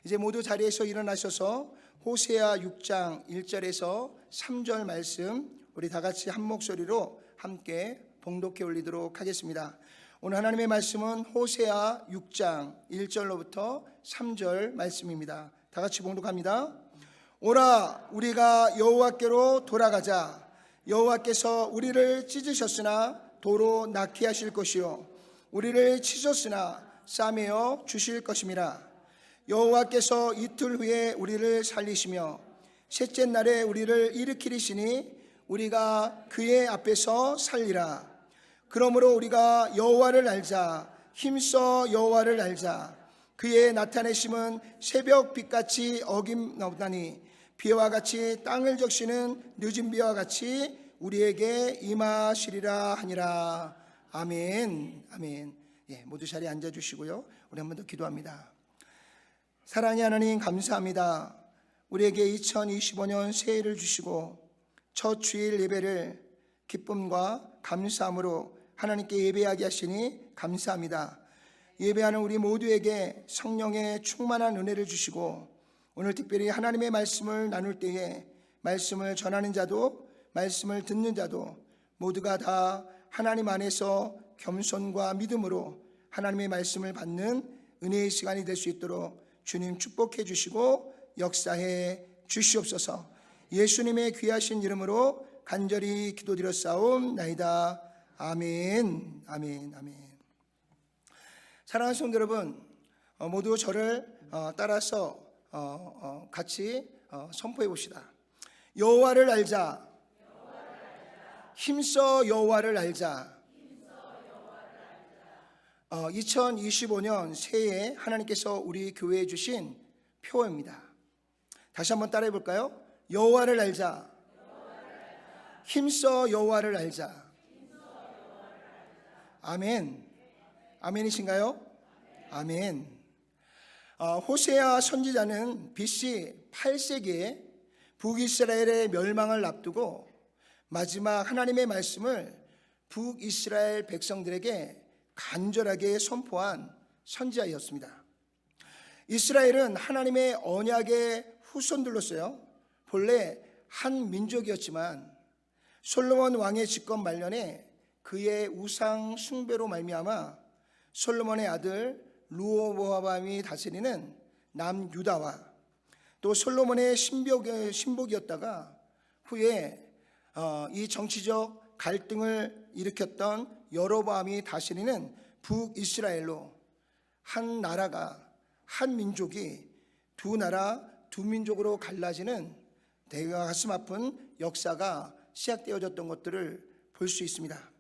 이제 모두 자리에서 일어나셔서 호세아 6장 1절에서 3절 말씀 우리 다 같이 한 목소리로 함께 봉독해 올리도록 하겠습니다. 오늘 하나님의 말씀은 호세아 6장 1절로부터 3절 말씀입니다. 다 같이 봉독합니다. 오라, 우리가 여호와께로 돌아가자. 여호와께서 우리를 찢으셨으나 도로 낫게 하실 것이요 우리를 치셨으나 싸매어 주실 것임이라. 여호와께서 이틀 후에 우리를 살리시며 셋째 날에 우리를 일으키리시니 우리가 그의 앞에서 살리라. 그러므로 우리가 여호와를 알자. 힘써 여호와를 알자. 그의 나타내심은 새벽 빛같이 어김없나니 비와 같이 땅을 적시는 늦은 비와 같이 우리에게 임하시리라 하니라. 아멘. 아멘. 모두 자리에 앉아주시고요, 우리 한 번 더 기도합니다. 사랑의 하나님, 감사합니다. 우리에게 2025년 새해를 주시고 첫 주일 예배를 기쁨과 감사함으로 하나님께 예배하게 하시니 감사합니다. 예배하는 우리 모두에게 성령의 충만한 은혜를 주시고 오늘 특별히 하나님의 말씀을 나눌 때에 말씀을 전하는 자도 말씀을 듣는 자도 모두가 다 하나님 안에서 겸손과 믿음으로 하나님의 말씀을 받는 은혜의 시간이 될 수 있도록 주님 축복해 주시고 역사해 주시옵소서. 예수님의 귀하신 이름으로 간절히 기도드렸사옵나이다. 아멘. 아멘. 아멘. 사랑하는 성도 여러분, 모두 저를 따라서 같이 선포해 봅시다. 여호와를 알자. 힘써 여호와를 알자. 2025년 새해에 하나님께서 우리 교회에 주신 표어입니다. 다시 한번 따라해 볼까요? 여호와를 알자. 힘써 여호와를 알자. 아멘. 아멘이신가요? 아멘. 호세아 선지자는 BC 8세기에 북이스라엘의 멸망을 앞두고 마지막 하나님의 말씀을 북이스라엘 백성들에게 간절하게 선포한 선지자였습니다. 이스라엘은 하나님의 언약의 후손들로서요, 본래 한 민족이었지만 솔로몬 왕의 집권 말년에 그의 우상 숭배로 말미암아 솔로몬의 아들 르호보암이 다스리는 남유다와 또 솔로몬의 신복이었다가 후에 이 정치적 갈등을 일으켰던 여로보암이 다스리는 북이스라엘로 한 나라가, 한 민족이 두 나라, 두 민족으로 갈라지는 대가 가슴 아픈 역사가 시작되어졌던 것들을 볼 수 있습니다.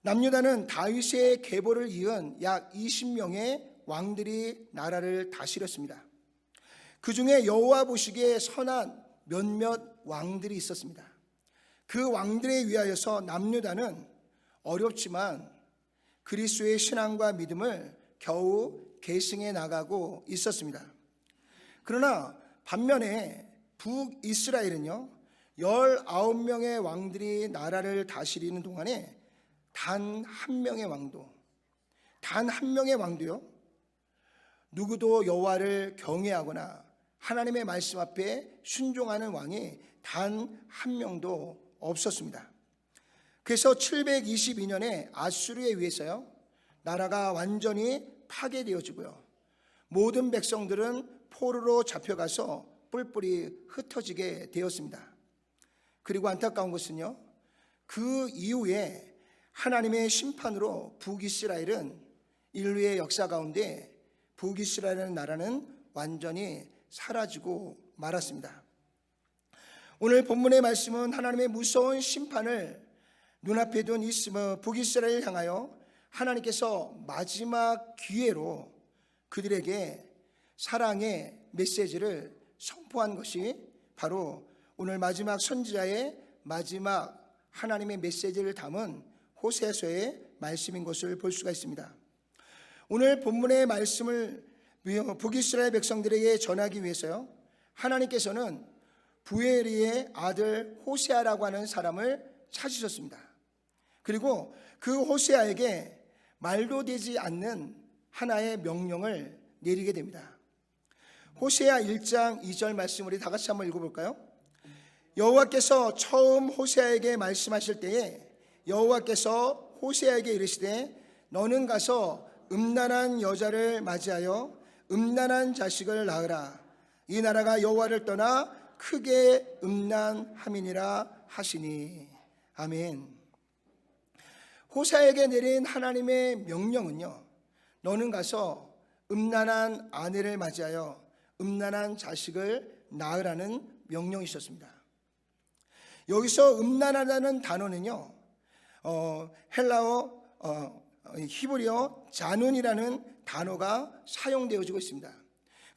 남유다는 다윗의 계보를 이은 약 20명의 왕들이 나라를 다스렸습니다. 그 중에 여호와 보시기에 선한 몇몇 왕들이 있었습니다. 그 왕들에 의하여서 남유다는 어렵지만 그리스도의 신앙과 믿음을 겨우 계승해 나가고 있었습니다. 그러나 반면에 북이스라엘은요, 19명의 왕들이 나라를 다스리는 동안에 단 한 명의 왕도요, 누구도 여호와를 경외하거나 하나님의 말씀 앞에 순종하는 왕이 단 한 명도 없었습니다. 그래서 722년에 아수르에 의해서요, 나라가 완전히 파괴되어지고요, 모든 백성들은 포로로 잡혀가서 뿔뿔이 흩어지게 되었습니다. 그리고 안타까운 것은요, 그 이후에 하나님의 심판으로 북이스라엘은 인류의 역사 가운데 북이스라엘이라는 나라는 완전히 사라지고 말았습니다. 오늘 본문의 말씀은 하나님의 무서운 심판을 눈앞에 둔 북이스라엘을 향하여 하나님께서 마지막 기회로 그들에게 사랑의 메시지를 선포한 것이 바로 오늘 마지막 선지자의 마지막 하나님의 메시지를 담은 호세아서의 말씀인 것을 볼 수가 있습니다. 오늘 본문의 말씀을 북이스라엘 백성들에게 전하기 위해서요, 하나님께서는 부에리의 아들 호세아라고 하는 사람을 찾으셨습니다. 그리고 그 호세아에게 말도 되지 않는 하나의 명령을 내리게 됩니다. 호세아 1장 2절 말씀 우리 다 같이 한번 읽어볼까요? 여호와께서 처음 호세아에게 말씀하실 때에 여호와께서 호세아에게 이르시되 너는 가서 음란한 여자를 맞이하여 음란한 자식을 낳으라. 이 나라가 여호와를 떠나 크게 음란함이니라 하시니. 아멘. 호세아에게 내린 하나님의 명령은요, 너는 가서 음란한 아내를 맞이하여 음란한 자식을 낳으라는 명령이셨습니다. 여기서 음란하다는 단어는요, 헬라어 히브리어 자눈이라는 단어가 사용되어지고 있습니다.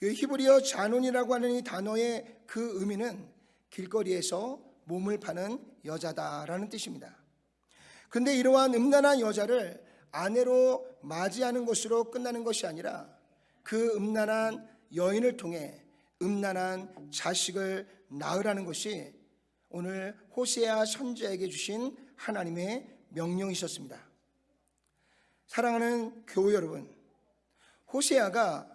히브리어 자눈이라고 하는 이 단어의 그 의미는 길거리에서 몸을 파는 여자다라는 뜻입니다. 근데 이러한 음란한 여자를 아내로 맞이하는 것으로 끝나는 것이 아니라 그 음란한 여인을 통해 음란한 자식을 낳으라는 것이 오늘 호세아 선지자에게 주신 하나님의 명령이셨습니다. 사랑하는 교우 여러분, 호세아가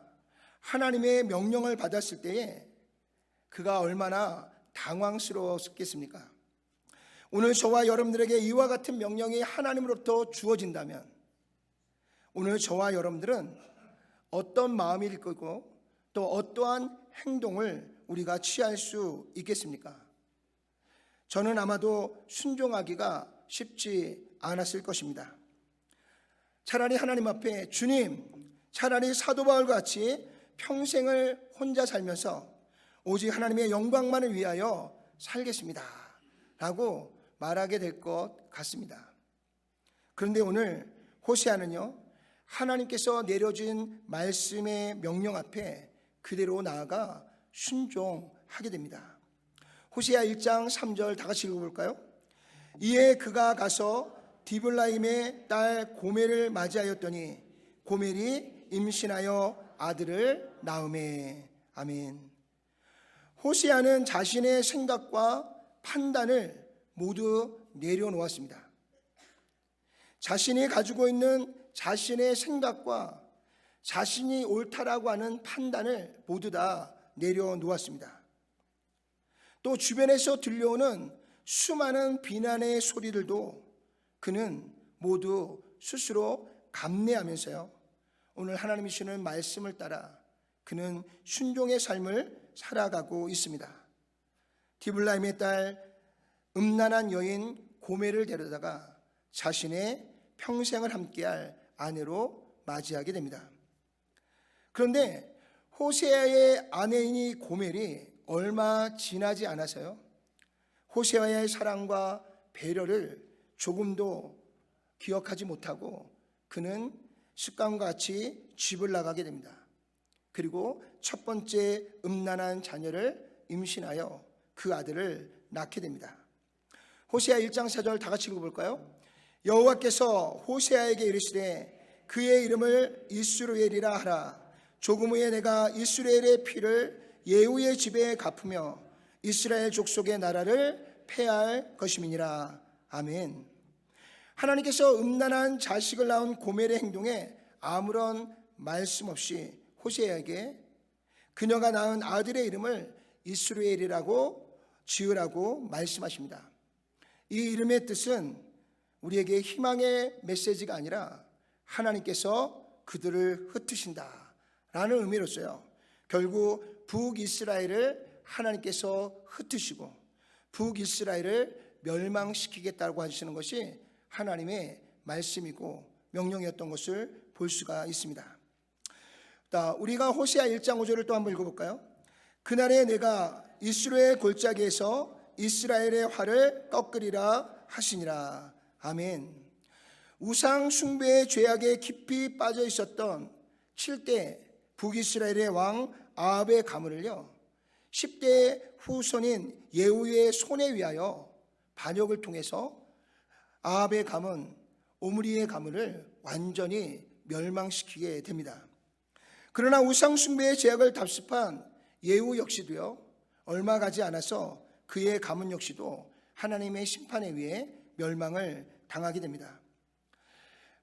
하나님의 명령을 받았을 때에 그가 얼마나 당황스러웠겠습니까? 오늘 저와 여러분들에게 이와 같은 명령이 하나님으로부터 주어진다면 오늘 저와 여러분들은 어떤 마음일 거고 또 어떠한 행동을 우리가 취할 수 있겠습니까? 저는 아마도 순종하기가 쉽지 않았을 것입니다. 차라리 하나님 앞에 주님, 차라리 사도 바울과 같이 평생을 혼자 살면서 오직 하나님의 영광만을 위하여 살겠습니다 라고 말하게 될 것 같습니다. 그런데 오늘 호세아는요, 하나님께서 내려진 말씀의 명령 앞에 그대로 나아가 순종하게 됩니다. 호세아 1장 3절 다 같이 읽어볼까요? 이에 그가 가서 디블라임의 딸 고멜을 맞이하였더니 고멜이 임신하여 아들을 낳으매. 아멘. 호세아는 자신의 생각과 판단을 모두 내려놓았습니다. 자신이 가지고 있는 자신의 생각과 자신이 옳다라고 하는 판단을 모두 다 내려놓았습니다. 또 주변에서 들려오는 수많은 비난의 소리들도 그는 모두 스스로 감내하면서요, 오늘 하나님이 주시는 말씀을 따라 그는 순종의 삶을 살아가고 있습니다. 디블라임의 딸 음란한 여인 고멜을 데려다가 자신의 평생을 함께할 아내로 맞이하게 됩니다. 그런데 호세아의 아내이니 고멜이 얼마 지나지 않아서요, 호세아의 사랑과 배려를 조금도 기억하지 못하고 그는 습관과 같이 집을 나가게 됩니다. 그리고 첫 번째 음란한 자녀를 임신하여 그 아들을 낳게 됩니다. 호세아 1장 4절 다 같이 읽어볼까요? 여호와께서 호세아에게 이르시되 그의 이름을 이스루엘이라 하라. 조금 후에 내가 이스라엘의 피를 예후의 집에 갚으며 이스라엘 족속의 나라를 폐할 것임이니라. 아멘. 하나님께서 음란한 자식을 낳은 고멜의 행동에 아무런 말씀 없이 호세아에게 그녀가 낳은 아들의 이름을 이스루엘이라고 지으라고 말씀하십니다. 이 이름의 뜻은 우리에게 희망의 메시지가 아니라 하나님께서 그들을 흩으신다 라는 의미로서요, 결국 북이스라엘을 하나님께서 흩으시고 북이스라엘을 멸망시키겠다고 하시는 것이 하나님의 말씀이고 명령이었던 것을 볼 수가 있습니다. 우리가 호세아 1장 5절을 또 한번 읽어볼까요? 그날에 내가 이스라엘 골짜기에서 이스라엘의 활을 꺾으리라 하시니라. 아멘. 우상 숭배의 죄악에 깊이 빠져 있었던 7대 북이스라엘의 왕 아합의 가문을요, 10대 후손인 예후의 손에 의하여 반역을 통해서 아합의 가문, 오므리의 가문을 완전히 멸망시키게 됩니다. 그러나 우상 숭배의 죄악을 답습한 예후 역시도요, 얼마 가지 않아서 그의 가문 역시도 하나님의 심판에 의해 멸망을 당하게 됩니다.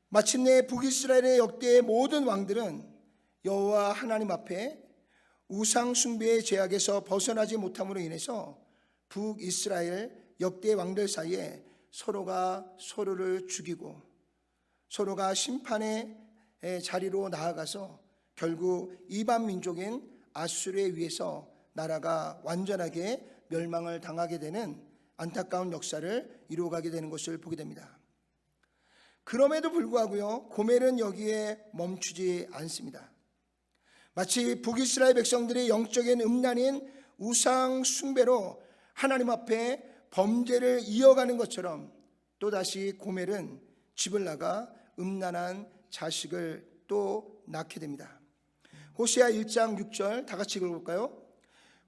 마침내 북이스라엘의 역대의 모든 왕들은 여호와 하나님 앞에 우상 숭배의 죄악에서 벗어나지 못함으로 인해서 북이스라엘 역대 왕들 사이에 서로가 서로를 죽이고 서로가 심판의 자리로 나아가서 결국 이방 민족인 아수르에 의해서 나라가 완전하게 멸망을 당하게 되는 안타까운 역사를 이루어가게 되는 것을 보게 됩니다. 그럼에도 불구하고요, 고멜은 여기에 멈추지 않습니다. 마치 북이스라엘 백성들이 영적인 음란인 우상 숭배로 하나님 앞에 범죄를 이어가는 것처럼 또다시 고멜은 집을 나가 음란한 자식을 또 낳게 됩니다. 호세아 1장 6절 다 같이 읽어볼까요?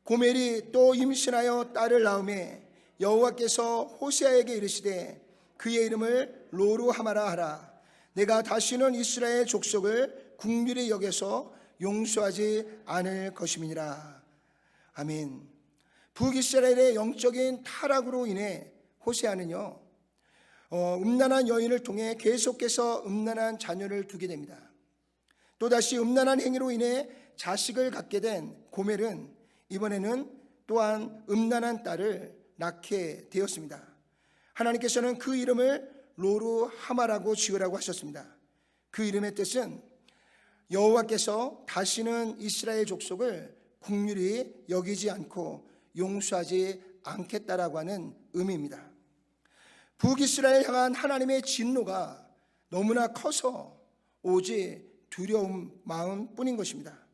고멜이 또 임신하여 딸을 낳음에 여호와께서 호세아에게 이르시되 그의 이름을 로루하마라 하라. 내가 다시는 이스라엘 족속을 긍휼히 여겨서 용서하지 않을 것임이니라. 아멘. 북이스라엘의 영적인 타락으로 인해 호세아는요, 음란한 여인을 통해 계속해서 음란한 자녀를 두게 됩니다. 또다시 음란한 행위로 인해 자식을 갖게 된 고멜은 이번에는 또한 음란한 딸을 낳게 되었습니다. 하나님께서는 그 이름을 로루하마라고 지으라고 하셨습니다. 그 이름의 뜻은 여호와께서 다시는 이스라엘 족속을 긍휼히 여기지 않고 용서하지 않겠다라고 하는 의미입니다. 북이스라엘 향한 하나님의 진노가 너무나 커서 오직 두려움 마음뿐인 것입니다.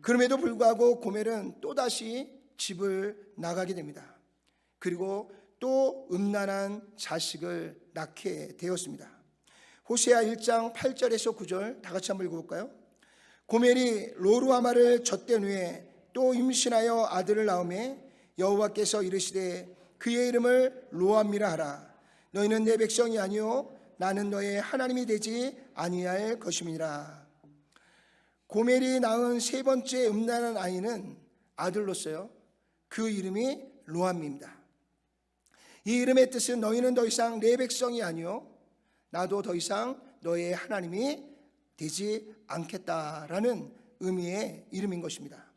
그럼에도 불구하고 고멜은 또다시 집을 나가게 됩니다. 그리고 또 음란한 자식을 낳게 되었습니다. 호세아 1장 8절에서 9절 다 같이 한번 읽어볼까요? 고멜이 로루하마를 젖된 후에 또 임신하여 아들을 낳음에 여호와께서 이르시되 그의 이름을 로암미라 하라. 너희는 내 백성이 아니요 나는 너의 하나님이 되지 아니할 것임이니라. 고멜이 낳은 세 번째 음란한 아이는 아들로서요, 그 이름이 로암미입니다. 이 이름의 뜻은 너희는 더 이상 내 백성이 아니요 나도 더 이상 너의 하나님이 되지 않겠다라는 의미의 이름인 것입니다.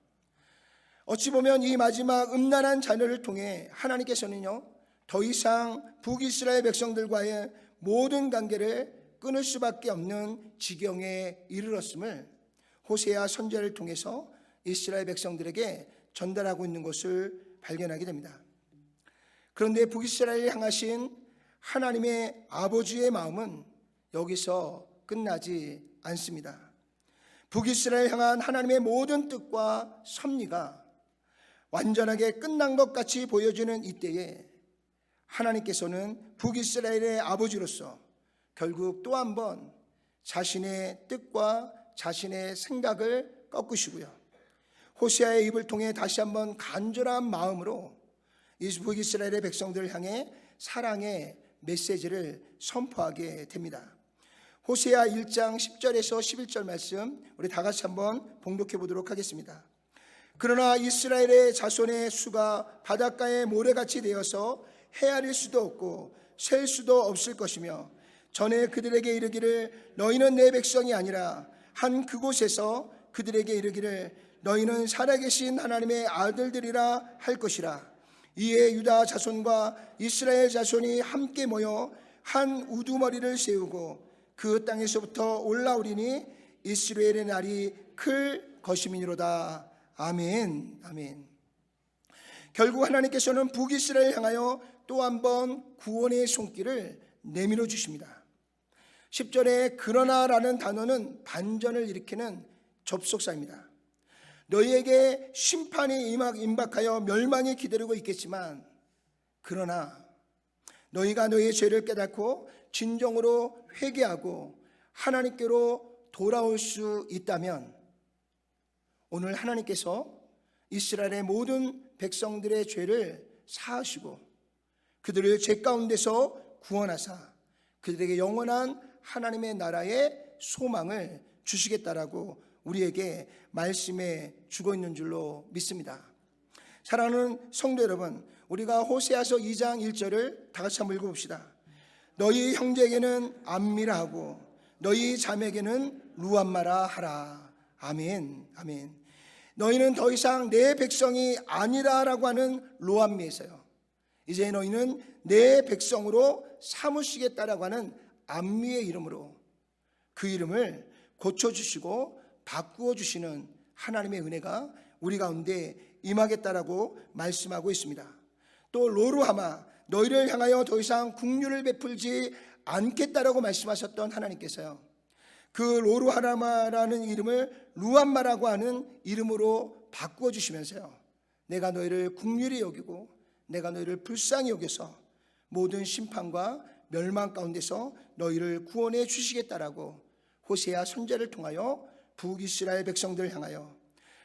어찌 보면 이 마지막 음란한 자녀를 통해 하나님께서는요, 더 이상 북이스라엘 백성들과의 모든 관계를 끊을 수밖에 없는 지경에 이르렀음을 호세아 선지자를 통해서 이스라엘 백성들에게 전달하고 있는 것을 발견하게 됩니다. 그런데 북이스라엘을 향하신 하나님의 아버지의 마음은 여기서 끝나지 않습니다. 북이스라엘 향한 하나님의 모든 뜻과 섭리가 완전하게 끝난 것 같이 보여지는 이때에 하나님께서는 북이스라엘의 아버지로서 결국 또 한 번 자신의 뜻과 자신의 생각을 꺾으시고요, 호세아의 입을 통해 다시 한번 간절한 마음으로 이 북이스라엘의 백성들을 향해 사랑의 메시지를 선포하게 됩니다. 호세아 1장 10절에서 11절 말씀 우리 다 같이 한번 봉독해 보도록 하겠습니다. 그러나 이스라엘의 자손의 수가 바닷가의 모래같이 되어서 헤아릴 수도 없고 셀 수도 없을 것이며 전에 그들에게 이르기를 너희는 내 백성이 아니라 한 그곳에서 그들에게 이르기를 너희는 살아계신 하나님의 아들들이라 할 것이라. 이에 유다 자손과 이스라엘 자손이 함께 모여 한 우두머리를 세우고 그 땅에서부터 올라오리니 이스라엘의 날이 클 것임이니로다. 아멘. 아멘. 결국 하나님께서는 북이스라엘 향하여 또 한 번 구원의 손길을 내밀어 주십니다. 10절에 그러나라는 단어는 반전을 일으키는 접속사입니다. 너희에게 심판이 임박하여 멸망이 기다리고 있겠지만 그러나 너희가 너희의 죄를 깨닫고 진정으로 회개하고 하나님께로 돌아올 수 있다면 오늘 하나님께서 이스라엘의 모든 백성들의 죄를 사하시고 그들을 죄 가운데서 구원하사 그들에게 영원한 하나님의 나라의 소망을 주시겠다라고 우리에게 말씀해 주고 있는 줄로 믿습니다. 사랑하는 성도 여러분, 우리가 호세아서 2장 1절을 다 같이 한번 읽어봅시다. 너희 형제에게는 암미라 하고 너희 자매에게는 루암마라 하라. 아멘. 아멘. 너희는 더 이상 내 백성이 아니라라고 하는 로암미에서요, 이제 너희는 내 백성으로 삼으시겠다라고 하는 암미의 이름으로 그 이름을 고쳐주시고 바꾸어 주시는 하나님의 은혜가 우리 가운데 임하겠다라고 말씀하고 있습니다. 또 로루하마, 너희를 향하여 더 이상 긍휼을 베풀지 않겠다라고 말씀하셨던 하나님께서요, 그 로루하마라는 이름을 루암마라고 하는 이름으로 바꾸어 주시면서요, 내가 너희를 긍휼히 여기고 내가 너희를 불쌍히 여겨서 모든 심판과 멸망 가운데서 너희를 구원해 주시겠다라고 호세아 선지자를 통하여 북이스라엘 백성들을 향하여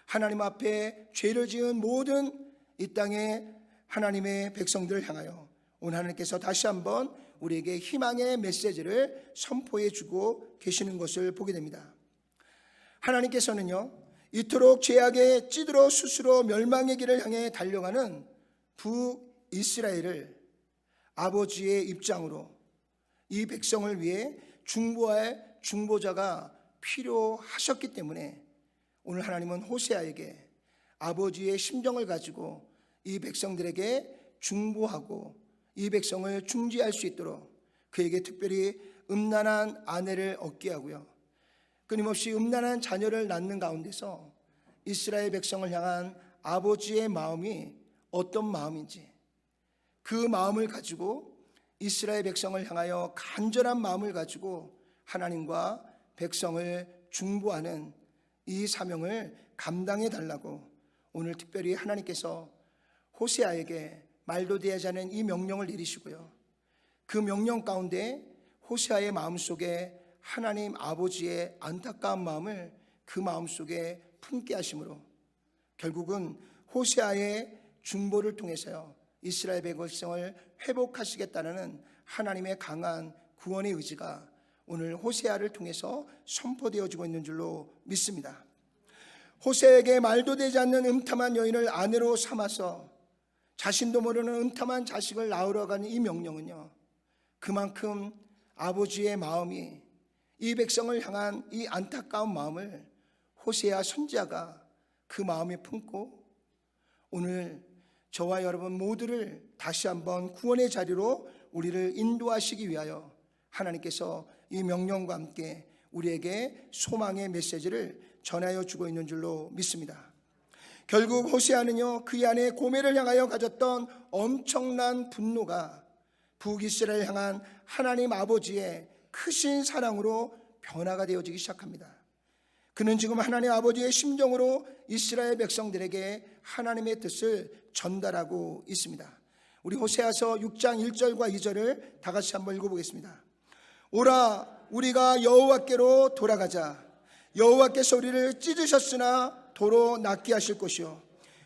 하나님 앞에 죄를 지은 모든 이 땅의 하나님의 백성들을 향하여 오늘 하나님께서 다시 한번 우리에게 희망의 메시지를 선포해 주고 계시는 것을 보게 됩니다. 하나님께서는요, 이토록 죄악에 찌들어 스스로 멸망의 길을 향해 달려가는 북이스라엘을 아버지의 입장으로 이 백성을 위해 중보할 중보자가 필요하셨기 때문에 오늘 하나님은 호세아에게 아버지의 심정을 가지고 이 백성들에게 중보하고 이 백성을 중지할 수 있도록 그에게 특별히 음란한 아내를 얻게 하고요, 끊임없이 음란한 자녀를 낳는 가운데서 이스라엘 백성을 향한 아버지의 마음이 어떤 마음인지 그 마음을 가지고 이스라엘 백성을 향하여 간절한 마음을 가지고 하나님과 백성을 중보하는 이 사명을 감당해 달라고 오늘 특별히 하나님께서 호세아에게 말도 되지 않은 이 명령을 내리시고요, 그 명령 가운데 호세아의 마음속에 하나님 아버지의 안타까운 마음을 그 마음속에 품게 하심으로 결국은 호세아의 중보를 통해서요, 이스라엘 백성을 회복하시겠다는 하나님의 강한 구원의 의지가 오늘 호세아를 통해서 선포되어지고 있는 줄로 믿습니다. 호세아에게 말도 되지 않는 음탐한 여인을 아내로 삼아서 자신도 모르는 음탐한 자식을 낳으러 가는 이 명령은요, 그만큼 아버지의 마음이 이 백성을 향한 이 안타까운 마음을 호세아 선지자가 그 마음에 품고 오늘 저와 여러분 모두를 다시 한번 구원의 자리로 우리를 인도하시기 위하여 하나님께서 이 명령과 함께 우리에게 소망의 메시지를 전하여 주고 있는 줄로 믿습니다. 결국 호세아는요, 그의 아내 고멜을 향하여 가졌던 엄청난 분노가 북이스라엘을 향한 하나님 아버지의 크신 사랑으로 변화가 되어지기 시작합니다. 그는 지금 하나님 아버지의 심정으로 이스라엘 백성들에게 하나님의 뜻을 전달하고 있습니다. 우리 호세아서 6장 1절과 2절을 다 같이 한번 읽어보겠습니다. 오라, 우리가 여호와께로 돌아가자. 여호와께서 우리를 찢으셨으나 도로 낫게 하실 것이요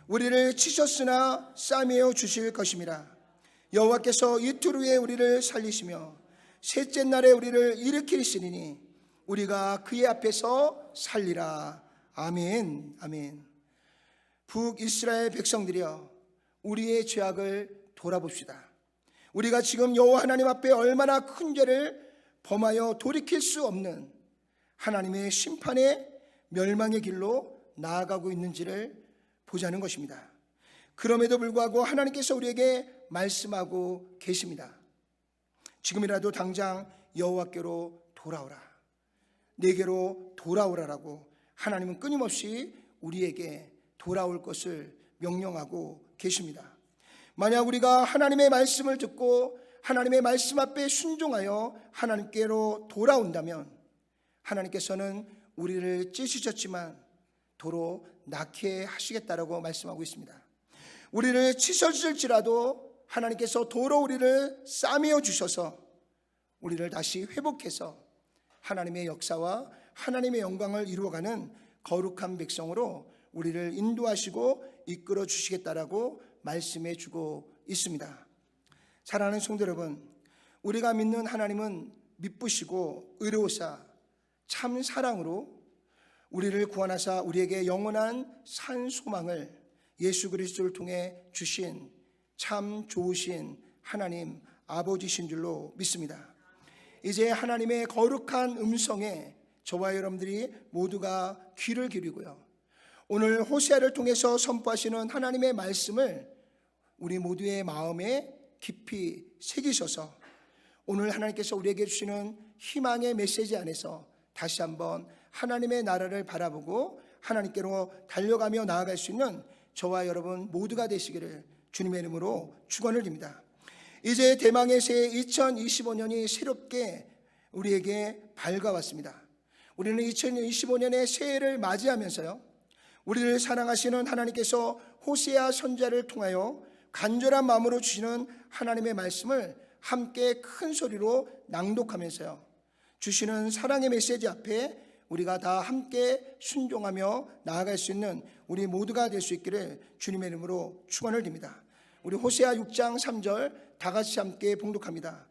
우리를 치셨으나 싸매어 주실 것임이라. 여호와께서 이틀 후에 우리를 살리시며 셋째 날에 우리를 일으키시리니 우리가 그의 앞에서 살리라. 아멘. 아멘. 북이스라엘 백성들이여, 우리의 죄악을 돌아봅시다. 우리가 지금 여호와 하나님 앞에 얼마나 큰 죄를 범하여 돌이킬 수 없는 하나님의 심판의 멸망의 길로 나아가고 있는지를 보자는 것입니다. 그럼에도 불구하고 하나님께서 우리에게 말씀하고 계십니다. 지금이라도 당장 여호와께로 돌아오라, 내게로 돌아오라라고 하나님은 끊임없이 우리에게 돌아올 것을 명령하고 계십니다. 만약 우리가 하나님의 말씀을 듣고 하나님의 말씀 앞에 순종하여 하나님께로 돌아온다면 하나님께서는 우리를 찢으셨지만 도로 낫게 하시겠다라고 말씀하고 있습니다. 우리를 치셨을지라도 하나님께서 도로 우리를 싸매어 주셔서 우리를 다시 회복해서 하나님의 역사와 하나님의 영광을 이루어가는 거룩한 백성으로 우리를 인도하시고 이끌어 주시겠다라고 말씀해 주고 있습니다. 사랑하는 성도 여러분, 우리가 믿는 하나님은 미쁘시고 의로우사 참 사랑으로 우리를 구원하사 우리에게 영원한 산 소망을 예수 그리스도를 통해 주신 참 좋으신 하나님 아버지신 줄로 믿습니다. 이제 하나님의 거룩한 음성에 저와 여러분들이 모두가 귀를 기울이고요, 오늘 호세아를 통해서 선포하시는 하나님의 말씀을 우리 모두의 마음에 깊이 새기셔서 오늘 하나님께서 우리에게 주시는 희망의 메시지 안에서 다시 한번 하나님의 나라를 바라보고 하나님께로 달려가며 나아갈 수 있는 저와 여러분 모두가 되시기를 주님의 이름으로 축원을 드립니다. 이제 대망의 새해 2025년이 새롭게 우리에게 밝아왔습니다. 우리는 2025년의 새해를 맞이하면서요, 우리를 사랑하시는 하나님께서 호세아 선지자를 통하여 간절한 마음으로 주시는 하나님의 말씀을 함께 큰 소리로 낭독하면서요, 주시는 사랑의 메시지 앞에 우리가 다 함께 순종하며 나아갈 수 있는 우리 모두가 될 수 있기를 주님의 이름으로 축원을 드립니다. 우리 호세아 6장 3절 다 같이 함께 봉독합니다.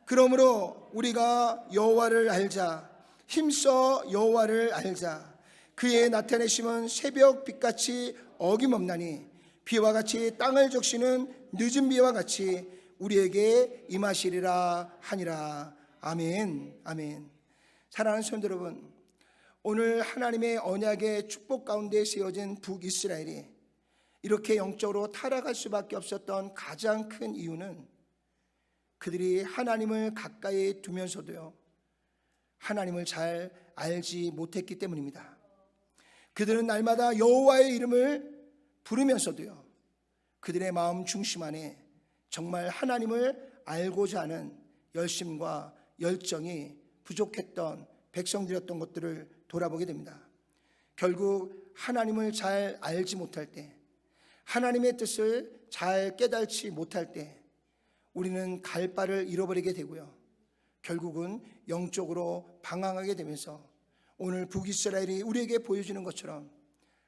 그러므로 우리가 여호와를 알자, 힘써 여호와를 알자. 그의 나타내심은 새벽 빛같이 어김없나니 비와 같이 땅을 적시는 늦은 비와 같이 우리에게 임하시리라 하니라. 아멘, 아멘. 사랑하는 성도 여러분, 오늘 하나님의 언약의 축복 가운데 세워진 북이스라엘이 이렇게 영적으로 타락할 수밖에 없었던 가장 큰 이유는 그들이 하나님을 가까이 두면서도요, 하나님을 잘 알지 못했기 때문입니다. 그들은 날마다 여호와의 이름을 부르면서도요, 그들의 마음 중심 안에 정말 하나님을 알고자 하는 열심과 열정이 부족했던 백성들이었던 것들을 돌아보게 됩니다. 결국 하나님을 잘 알지 못할 때, 하나님의 뜻을 잘 깨달지 못할 때 우리는 갈 바를 잃어버리게 되고요, 결국은 영적으로 방황하게 되면서 오늘 북이스라엘이 우리에게 보여주는 것처럼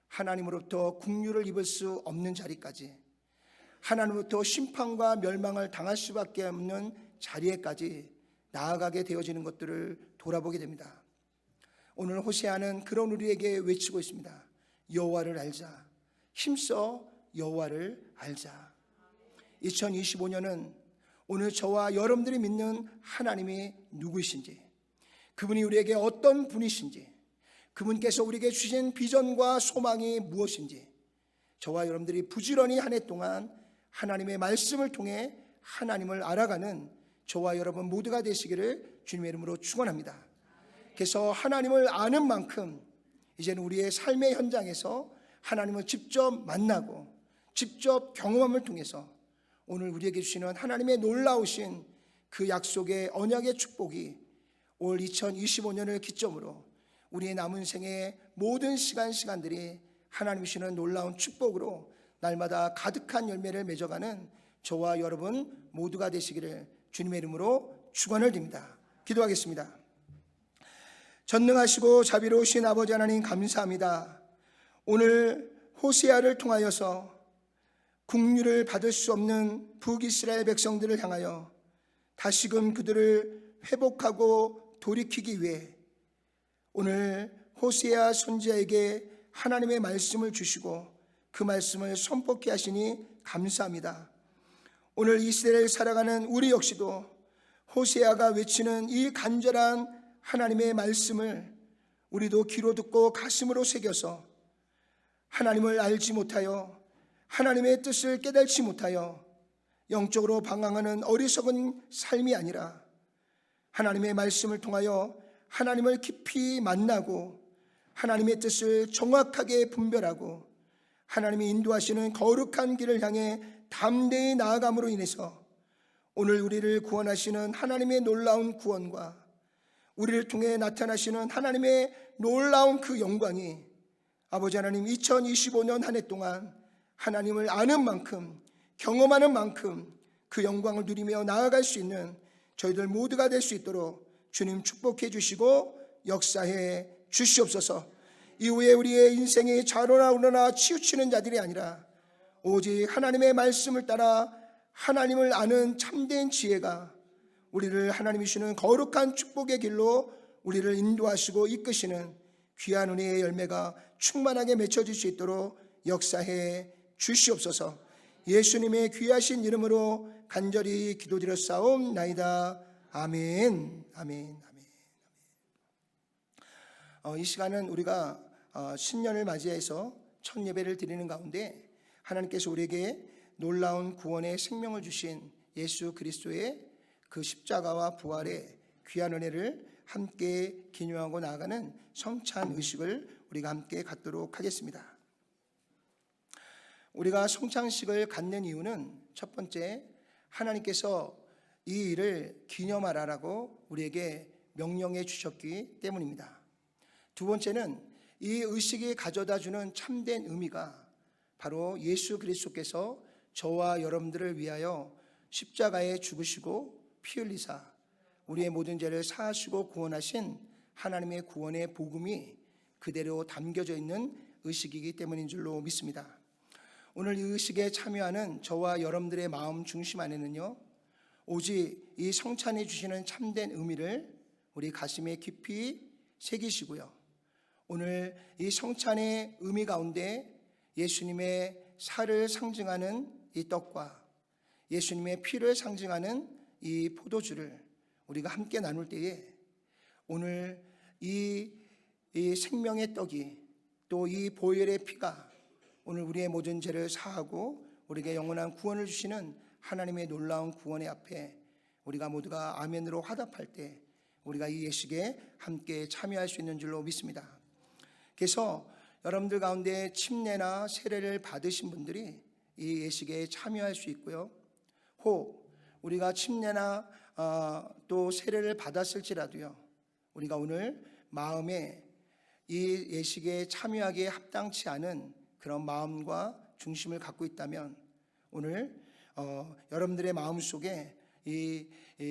하나님으로부터 국류를 입을 수 없는 자리까지, 하나님으로부터 심판과 멸망을 당할 수밖에 없는 자리에까지 나아가게 되어지는 것들을 돌아보게 됩니다. 오늘 호세아는 그런 우리에게 외치고 있습니다. 여호와를 알자, 힘써 여호와를 알자. 2025년은 오늘 저와 여러분들이 믿는 하나님이 누구이신지, 그분이 우리에게 어떤 분이신지, 그분께서 우리에게 주신 비전과 소망이 무엇인지, 저와 여러분들이 부지런히 한 해 동안 하나님의 말씀을 통해 하나님을 알아가는 저와 여러분 모두가 되시기를 주님의 이름으로 축원합니다. 그래서 하나님을 아는 만큼 이제는 우리의 삶의 현장에서 하나님을 직접 만나고 직접 경험함을 통해서 오늘 우리에게 주시는 하나님의 놀라우신 그 약속의 언약의 축복이 올 2025년을 기점으로 우리의 남은 생의 모든 시간들이 하나님이 주시는 놀라운 축복으로 날마다 가득한 열매를 맺어가는 저와 여러분 모두가 되시기를 주님의 이름으로 축원을 드립니다. 기도하겠습니다. 전능하시고 자비로우신 아버지 하나님, 감사합니다. 오늘 호세아를 통하여서 국류를 받을 수 없는 북이스라엘 백성들을 향하여 다시금 그들을 회복하고 돌이키기 위해 오늘 호세아 선지자에게 하나님의 말씀을 주시고 그 말씀을 선포케 하시니 감사합니다. 오늘 이 시대를 살아가는 우리 역시도 호세아가 외치는 이 간절한 하나님의 말씀을 우리도 귀로 듣고 가슴으로 새겨서 하나님을 알지 못하여 하나님의 뜻을 깨달지 못하여 영적으로 방황하는 어리석은 삶이 아니라 하나님의 말씀을 통하여 하나님을 깊이 만나고 하나님의 뜻을 정확하게 분별하고 하나님이 인도하시는 거룩한 길을 향해 담대히 나아감으로 인해서 오늘 우리를 구원하시는 하나님의 놀라운 구원과 우리를 통해 나타나시는 하나님의 놀라운 그 영광이 아버지 하나님 2025년 한 해 동안 하나님을 아는 만큼 경험하는 만큼 그 영광을 누리며 나아갈 수 있는 저희들 모두가 될 수 있도록 주님 축복해 주시고 역사해 주시옵소서. 이후에 우리의 인생이 좌로나 우로나 치우치는 자들이 아니라 오직 하나님의 말씀을 따라 하나님을 아는 참된 지혜가 우리를 하나님이 주시는 거룩한 축복의 길로 우리를 인도하시고 이끄시는 귀한 은혜의 열매가 충만하게 맺혀질 수 있도록 역사해 주시옵소서. 예수님의 귀하신 이름으로 간절히 기도드렸사옵나이다. 아멘, 아멘, 아멘. 이 시간은 우리가 신년을 맞이해서 첫 예배를 드리는 가운데 하나님께서 우리에게 놀라운 구원의 생명을 주신 예수 그리스도의 그 십자가와 부활의 귀한 은혜를 함께 기념하고 나아가는 성찬 의식을 우리가 함께 갖도록 하겠습니다. 우리가 성찬식을 갖는 이유는 첫 번째, 하나님께서 이 일을 기념하라라고 우리에게 명령해 주셨기 때문입니다. 두 번째는 이 의식이 가져다 주는 참된 의미가 바로 예수 그리스도께서 저와 여러분들을 위하여 십자가에 죽으시고 피 흘리사 우리의 모든 죄를 사하시고 구원하신 하나님의 구원의 복음이 그대로 담겨져 있는 의식이기 때문인 줄로 믿습니다. 오늘 이 의식에 참여하는 저와 여러분들의 마음 중심 안에는요, 오직 이 성찬이 주시는 참된 의미를 우리 가슴에 깊이 새기시고요, 오늘 이 성찬의 의미 가운데 예수님의 살을 상징하는 이 떡과 예수님의 피를 상징하는 이 포도주를 우리가 함께 나눌 때에 오늘 이 생명의 떡이 또 이 보혈의 피가 오늘 우리의 모든 죄를 사하고 우리에게 영원한 구원을 주시는 하나님의 놀라운 구원의 앞에 우리가 모두가 아멘으로 화답할 때 우리가 이 예식에 함께 참여할 수 있는 줄로 믿습니다. 그래서 여러분들 가운데 침례나 세례를 받으신 분들이 이 예식에 참여할 수 있고요, 혹 우리가 침례나 또 세례를 받았을지라도요, 우리가 오늘 마음에 이 예식에 참여하기에 합당치 않은 그런 마음과 중심을 갖고 있다면 오늘 여러분들의 마음속에 이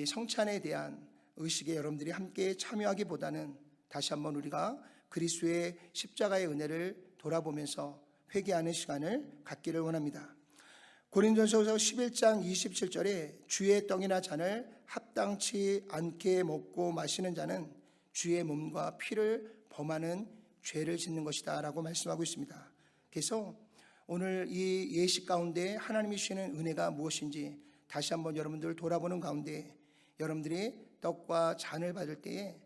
성찬에 대한 의식에 여러분들이 함께 참여하기보다는 다시 한번 우리가 그리스도의 십자가의 은혜를 돌아보면서 회개하는 시간을 갖기를 원합니다. 고린도전서 11장 27절에 주의 떡이나 잔을 합당치 않게 먹고 마시는 자는 주의 몸과 피를 범하는 죄를 짓는 것이다 라고 말씀하고 있습니다. 그래서 오늘 이 예식 가운데 하나님이 주시는 은혜가 무엇인지 다시 한번 여러분들 돌아보는 가운데 여러분들이 떡과 잔을 받을 때에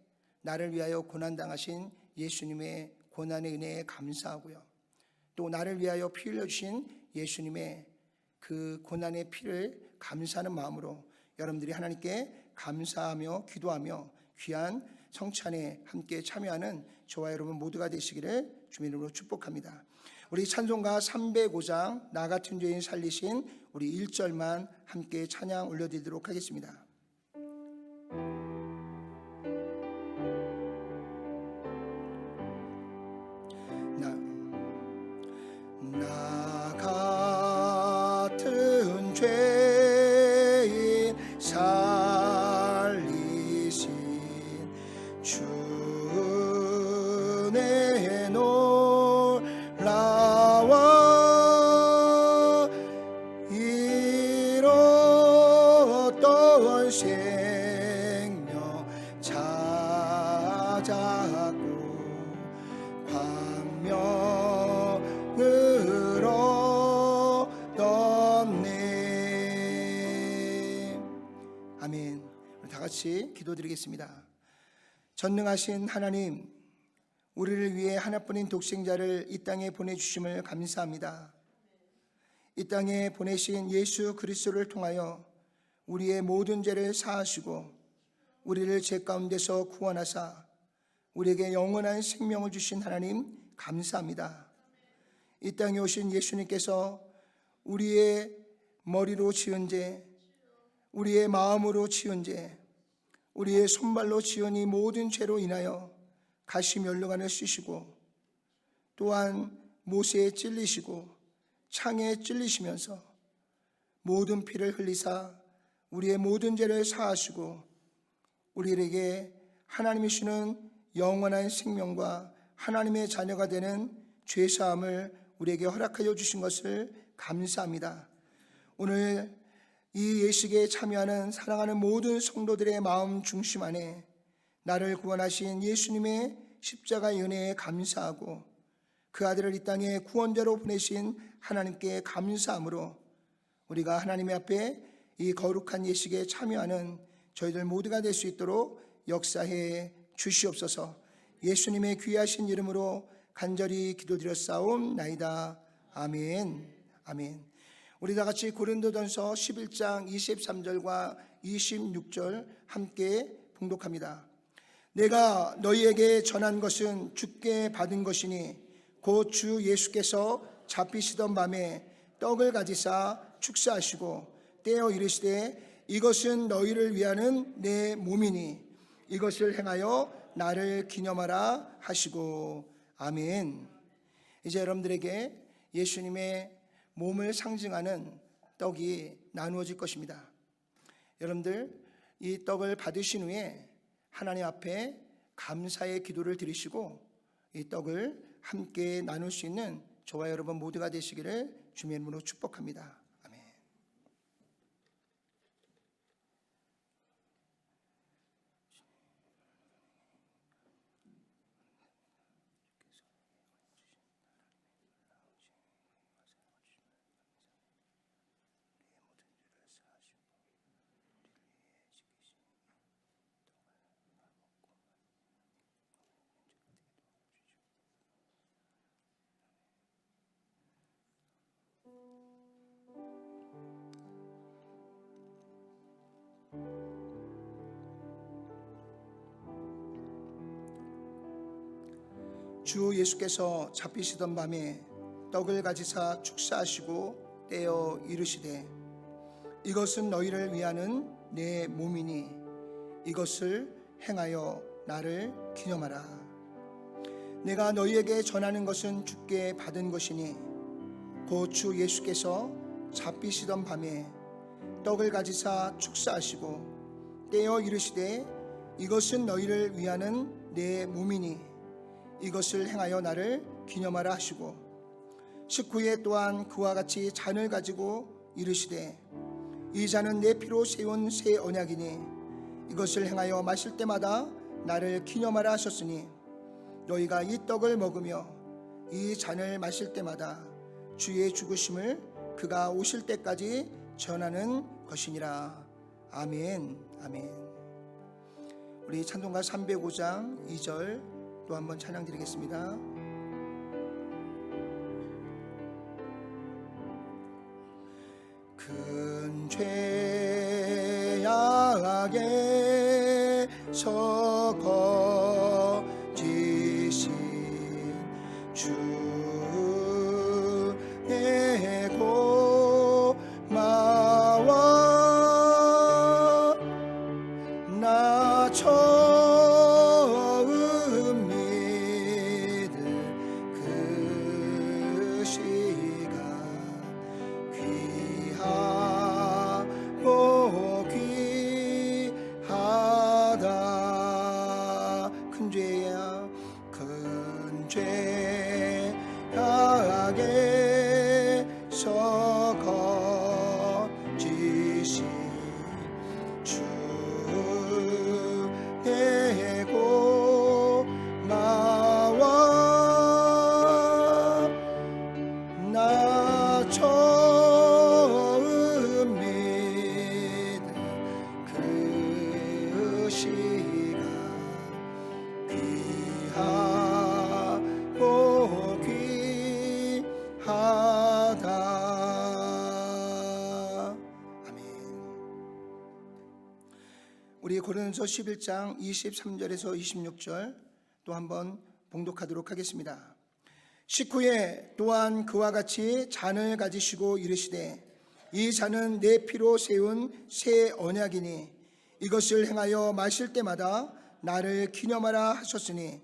나를 위하여 고난당하신 예수님의 고난의 은혜에 감사하고요, 또 나를 위하여 피 흘려주신 예수님의 그 고난의 피를 감사하는 마음으로 여러분들이 하나님께 감사하며 기도하며 귀한 성찬에 함께 참여하는 저와 여러분 모두가 되시기를 주님 이름으로 축복합니다. 우리 찬송가 305장 나 같은 죄인 살리신 우리 1절만 함께 찬양 올려드리도록 하겠습니다. 나 같은 죄인 살리신 주 은혜 놀라워 잃었던 생명 찾았고 광명으로 얻네. 아멘. 다 같이 기도드리겠습니다. 전능하신 하나님, 우리를 위해 하나뿐인 독생자를 이 땅에 보내주심을 감사합니다. 이 땅에 보내신 예수 그리스도를 통하여 우리의 모든 죄를 사하시고 우리를 죄 가운데서 구원하사 우리에게 영원한 생명을 주신 하나님 감사합니다. 이 땅에 오신 예수님께서 우리의 머리로 지은 죄, 우리의 마음으로 지은 죄, 우리의 손발로 지은 이 모든 죄로 인하여 가시면류관을 쓰시고 또한 못에 찔리시고 창에 찔리시면서 모든 피를 흘리사 우리의 모든 죄를 사하시고 우리에게 하나님이 주시는 영원한 생명과 하나님의 자녀가 되는 죄사함을 우리에게 허락하여 주신 것을 감사합니다. 오늘 이 예식에 참여하는 사랑하는 모든 성도들의 마음 중심 안에 나를 구원하신 예수님의 십자가의 은혜에 감사하고 그 아들을 이 땅에 구원자로 보내신 하나님께 감사함으로 우리가 하나님의 앞에 이 거룩한 예식에 참여하는 저희들 모두가 될 수 있도록 역사해 주시옵소서. 예수님의 귀하신 이름으로 간절히 기도드렸사옵나이다. 아멘. 아멘. 우리 다 같이 고린도전서 11장 23절과 26절 함께 봉독합니다. 내가 너희에게 전한 것은 주께 받은 것이니 곧 주 예수께서 잡히시던 밤에 떡을 가지사 축사하시고 떼어 이르시되 이것은 너희를 위하는 내 몸이니 이것을 행하여 나를 기념하라 하시고. 아멘. 이제 여러분들에게 예수님의 몸을 상징하는 떡이 나누어질 것입니다. 여러분들 이 떡을 받으신 후에 하나님 앞에 감사의 기도를 드리시고 이 떡을 함께 나눌 수 있는 저와 여러분 모두가 되시기를 주님의 이름으로 축복합니다. 아멘. 주 예수께서 잡히시던 밤에 떡을 가지사 축사하시고 떼어 이르시되 이것은 너희를 위하는 내 몸이니 이것을 행하여 나를 기념하라. 내가 너희에게 전하는 것은 주께 받은 것이니 곧 주 예수께서 잡히시던 밤에 떡을 가지사 축사하시고 떼어 이르시되 이것은 너희를 위하는 내 몸이니 이것을 행하여 나를 기념하라 하시고 식후에 또한 그와 같이 잔을 가지고 이르시되 이 잔은 내 피로 세운 새 언약이니 이것을 행하여 마실 때마다 나를 기념하라 하셨으니 너희가 이 떡을 먹으며 이 잔을 마실 때마다 주의 죽으심을 그가 오실 때까지 전하는 것이니라. 아멘. 아멘. 우리 찬송가 305장 2절 또 한번 찬양 드리겠습니다. 큰 죄악에서 거지신 주 내 고마워 나 처음 믿은 그 시간 귀하고 귀하다. 큰 죄야 큰 죄악에서 거지신 주 내 고마워 나 처음 믿은 그 시간 귀하고 귀하다. 아멘. 우리 고린도서 11장 23절에서 26절 또 한번 봉독하도록 하겠습니다. 식후에 또한 그와 같이 잔을 가지시고 이르시되 이 잔은 내 피로 세운 새 언약이니 이것을 행하여 마실 때마다 나를 기념하라 하셨으니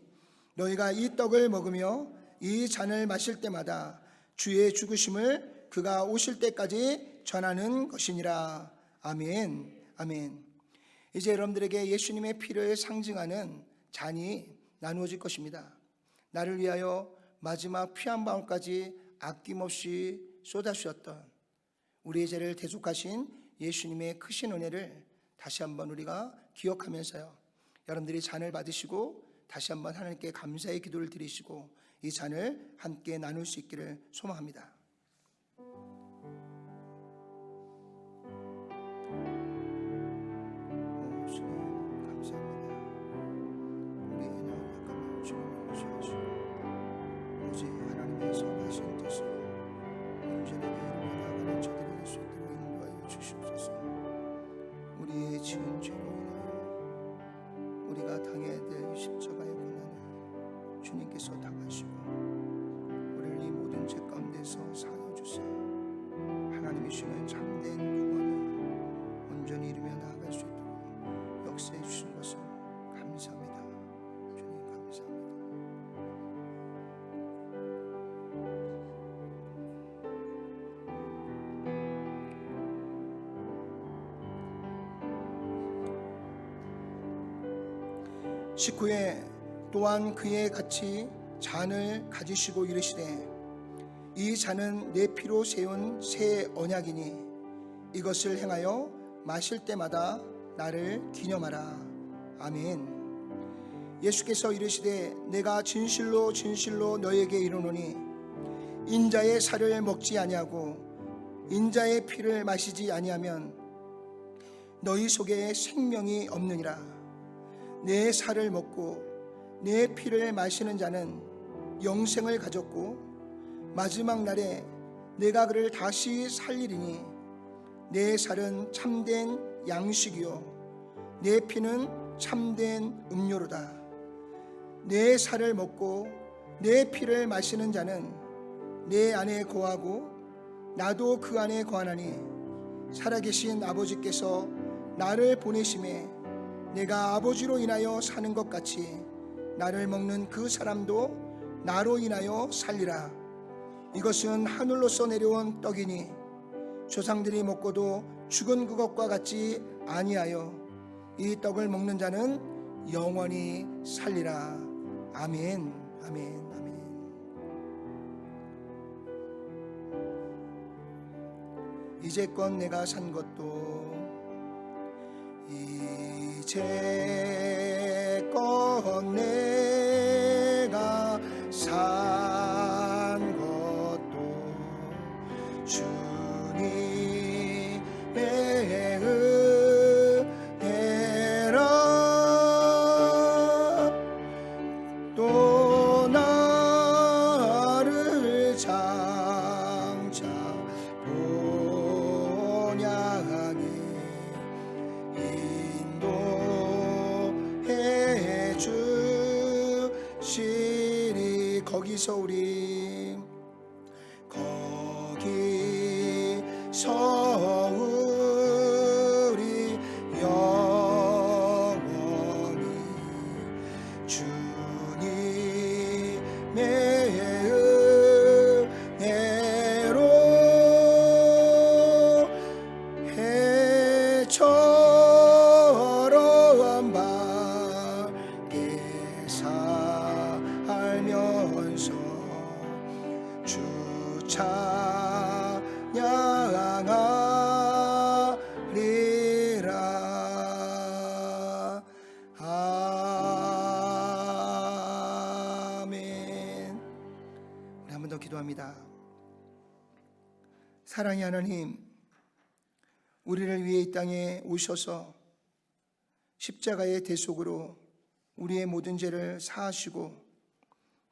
너희가 이 떡을 먹으며 이 잔을 마실 때마다 주의 죽으심을 그가 오실 때까지 전하는 것이니라. 아멘. 아멘. 이제 여러분들에게 예수님의 피를 상징하는 잔이 나누어질 것입니다. 나를 위하여 마지막 피 한 방울까지 아낌없이 쏟아주셨던 우리의 죄를 대속하신 예수님의 크신 은혜를 다시 한번 우리가 기억하면서요, 여러분들이 잔을 받으시고 다시 한번 하나님께 감사의 기도를 드리시고 이 잔을 함께 나눌 수 있기를 소망합니다. 감사합니다. 우리 인형 약간 주님 모셔주시고 19에 또한 그의 같이 잔을 가지시고 이르시되 이 잔은 내 피로 세운 새 언약이니 이것을 행하여 마실 때마다 나를 기념하라. 아멘. 예수께서 이르시되 내가 진실로 진실로 너에게 이르노니 인자의 살을 먹지 아니하고 인자의 피를 마시지 아니하면 너희 속에 생명이 없느니라. 내 살을 먹고 내 피를 마시는 자는 영생을 가졌고 마지막 날에 내가 그를 다시 살리리니 내 살은 참된 양식이요 내 피는 참된 음료로다. 내 살을 먹고 내 피를 마시는 자는 내 안에 거하고 나도 그 안에 거하나니 살아계신 아버지께서 나를 보내심에 내가 아버지로 인하여 사는 것 같이 나를 먹는 그 사람도 나로 인하여 살리라. 이것은 하늘로서 내려온 떡이니 조상들이 먹고도 죽은 그것과 같지 아니하여 이 떡을 먹는 자는 영원히 살리라. 아멘. 아멘. 아멘. 이제껏 내가 산 것도 이제껏 내가 산 것도 주님의 은혜라. 또 나를 장차 본향에 인도해 주시리. 거기서 우리 영원히 주님의 은혜로 해처럼 밝게 살면서 주 찬양하리라. 아멘. 우리 한 번 더 기도합니다. 사랑의 하나님, 우리를 위해 이 땅에 오셔서 십자가의 대속으로 우리의 모든 죄를 사하시고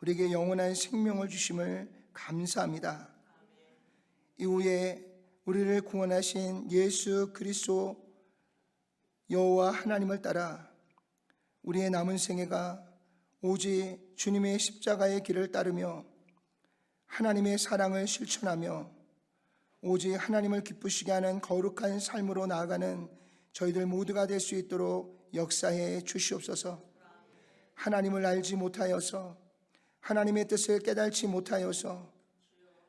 우리에게 영원한 생명을 주심을 감사합니다. 이후에 우리를 구원하신 예수 그리스도 여호와 하나님을 따라 우리의 남은 생애가 오직 주님의 십자가의 길을 따르며 하나님의 사랑을 실천하며 오직 하나님을 기쁘시게 하는 거룩한 삶으로 나아가는 저희들 모두가 될 수 있도록 역사해 주시옵소서. 하나님을 알지 못하여서 하나님의 뜻을 깨달지 못하여서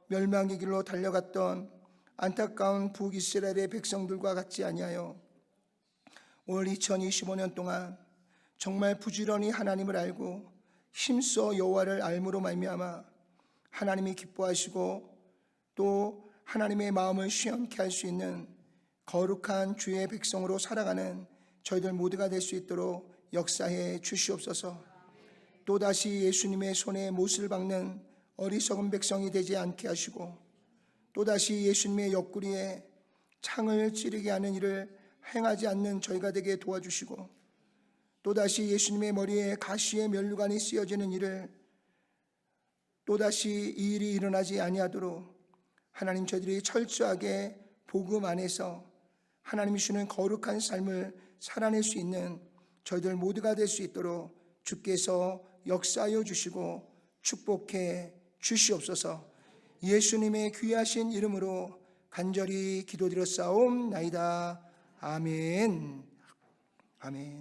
멸망의 길로 달려갔던 안타까운 북이스라엘의 백성들과 같지 아니하여 올 2025년 동안 정말 부지런히 하나님을 알고 힘써 여호와를 알므로 말미암아 하나님이 기뻐하시고 또 하나님의 마음을 시원케 할 수 있는 거룩한 주의 백성으로 살아가는 저희들 모두가 될 수 있도록 역사해 주시옵소서. 또다시 예수님의 손에 못을 박는 어리석은 백성이 되지 않게 하시고 또다시 예수님의 옆구리에 창을 찌르게 하는 일을 행하지 않는 저희가 되게 도와주시고 또다시 예수님의 머리에 가시의 면류관이 쓰여지는 일을 또다시 이 일이 일어나지 아니하도록 하나님 저희들이 철저하게 복음 안에서 하나님이 주는 거룩한 삶을 살아낼 수 있는 저희들 모두가 될 수 있도록 주께서 역사하여 주시고 축복해 주시옵소서. 예수님의 귀하신 이름으로 간절히 기도드렸사옵나이다. 아멘. 아멘.